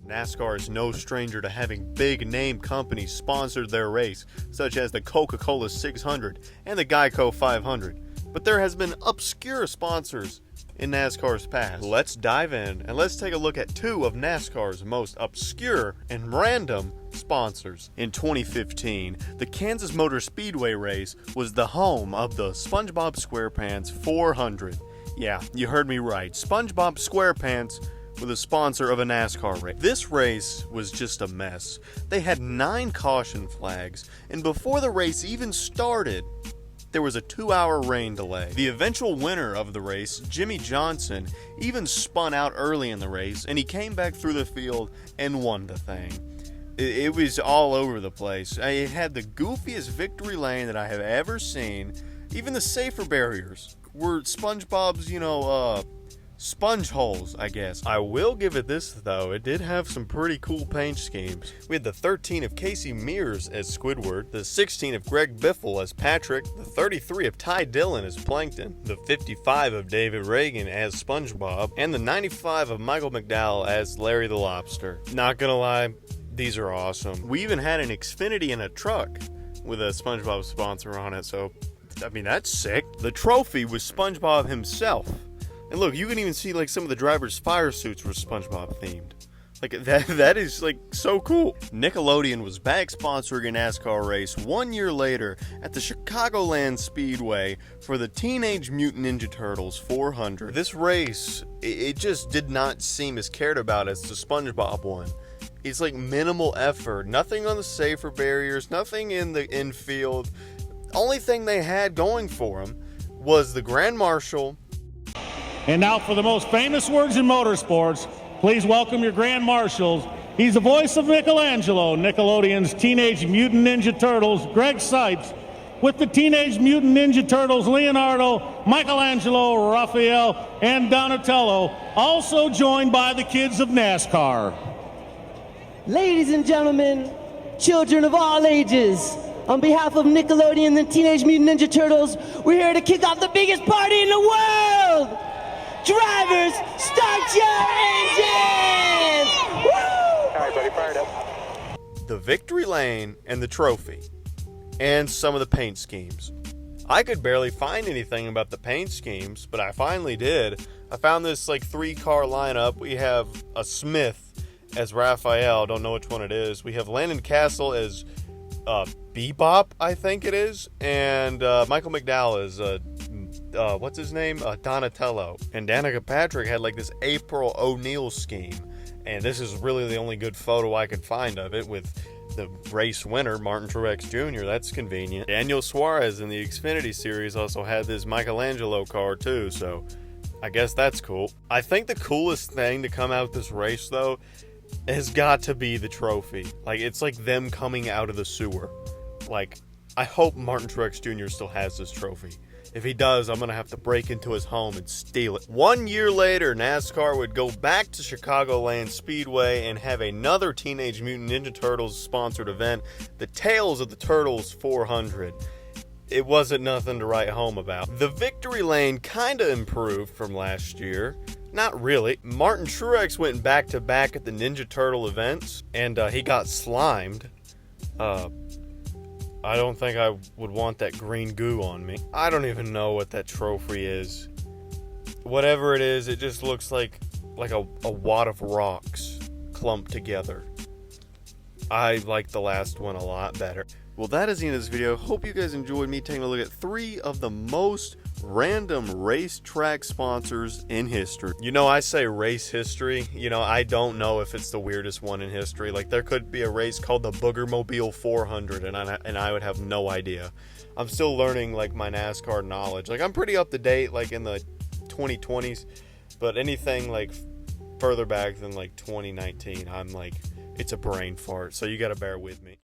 NASCAR is no stranger to having big name companies sponsor their race, such as the Coca-Cola 600 and the Geico 500. But there has been obscure sponsors in NASCAR's past. Let's dive in and let's take a look at two of NASCAR's most obscure and random sponsors. In 2015, the Kansas Motor Speedway race was the home of the SpongeBob SquarePants 400. Yeah, you heard me right. SpongeBob SquarePants were the sponsor of a NASCAR race. This race was just a mess. They had 9 caution flags, and before the race even started, there was a 2-hour rain delay. The eventual winner of the race, Jimmy Johnson, even spun out early in the race, and he came back through the field and won the thing. It was all over the place. It had the goofiest victory lane that I have ever seen. Even the safer barriers were SpongeBob's, sponge holes, I guess. I will give it this, though. It did have some pretty cool paint schemes. We had the 13 of Casey Mears as Squidward, the 16 of Greg Biffle as Patrick, the 33 of Ty Dillon as Plankton, the 55 of David Reagan as SpongeBob, and the 95 of Michael McDowell as Larry the Lobster. Not gonna lie, these are awesome. We even had an Xfinity in a truck with a SpongeBob sponsor on it, so, I mean, that's sick. The trophy was SpongeBob himself. And look, you can even see like some of the drivers' fire suits were SpongeBob themed. Like that is like so cool. Nickelodeon was back sponsoring a NASCAR race 1 year later at the Chicagoland Speedway for the Teenage Mutant Ninja Turtles 400. This race, it just did not seem as cared about as the SpongeBob one. It's like minimal effort, nothing on the safer barriers, nothing in the infield. Only thing they had going for them was the Grand Marshal. And now for the most famous words in motorsports, please welcome your Grand Marshals. He's the voice of Michelangelo, Nickelodeon's Teenage Mutant Ninja Turtles, Greg Sipes, with the Teenage Mutant Ninja Turtles, Leonardo, Michelangelo, Raphael, and Donatello, also joined by the kids of NASCAR. Ladies and gentlemen, children of all ages, on behalf of Nickelodeon and the Teenage Mutant Ninja Turtles, we're here to kick off the biggest party in the world! Drivers, start your engines! Woo! All right, buddy, fire it up. The victory lane and the trophy, and some of the paint schemes. I could barely find anything about the paint schemes, but I finally did. I found this like 3-car lineup. We have a Smith as Raphael, don't know which one it is. We have Landon Castle as Bebop, I think it is, and Michael McDowell is what's his name? Donatello. And Danica Patrick had like this April O'Neil scheme. And this is really the only good photo I could find of it with the race winner, Martin Truex Jr. That's convenient. Daniel Suarez in the Xfinity series also had this Michelangelo car too, so I guess that's cool. I think the coolest thing to come out this race though has got to be the trophy. Like, it's like them coming out of the sewer. Like, I hope Martin Truex Jr. still has this trophy. If he does, I'm going to have to break into his home and steal it. 1 year later, NASCAR would go back to Chicagoland Speedway and have another Teenage Mutant Ninja Turtles sponsored event, the Tales of the Turtles 400. It wasn't nothing to write home about. The victory lane kind of improved from last year. Not really. Martin Truex went back-to-back at the Ninja Turtle events, and he got slimed. I don't think I would want that green goo on me. I don't even know what that trophy is. Whatever it is, it just looks like a wad of rocks clumped together. I like the last one a lot better. Well, that is the end of this video. Hope you guys enjoyed me taking a look at 3 of the most random racetrack sponsors in history. You know, I say race history. You know, I don't know if it's the weirdest one in history. Like, there could be a race called the Boogermobile 400, and I would have no idea. I'm still learning, like, my NASCAR knowledge. Like, I'm pretty up to date, like, in the 2020s, but anything, like, further back than, like, 2019, I'm like, it's a brain fart, so you gotta bear with me.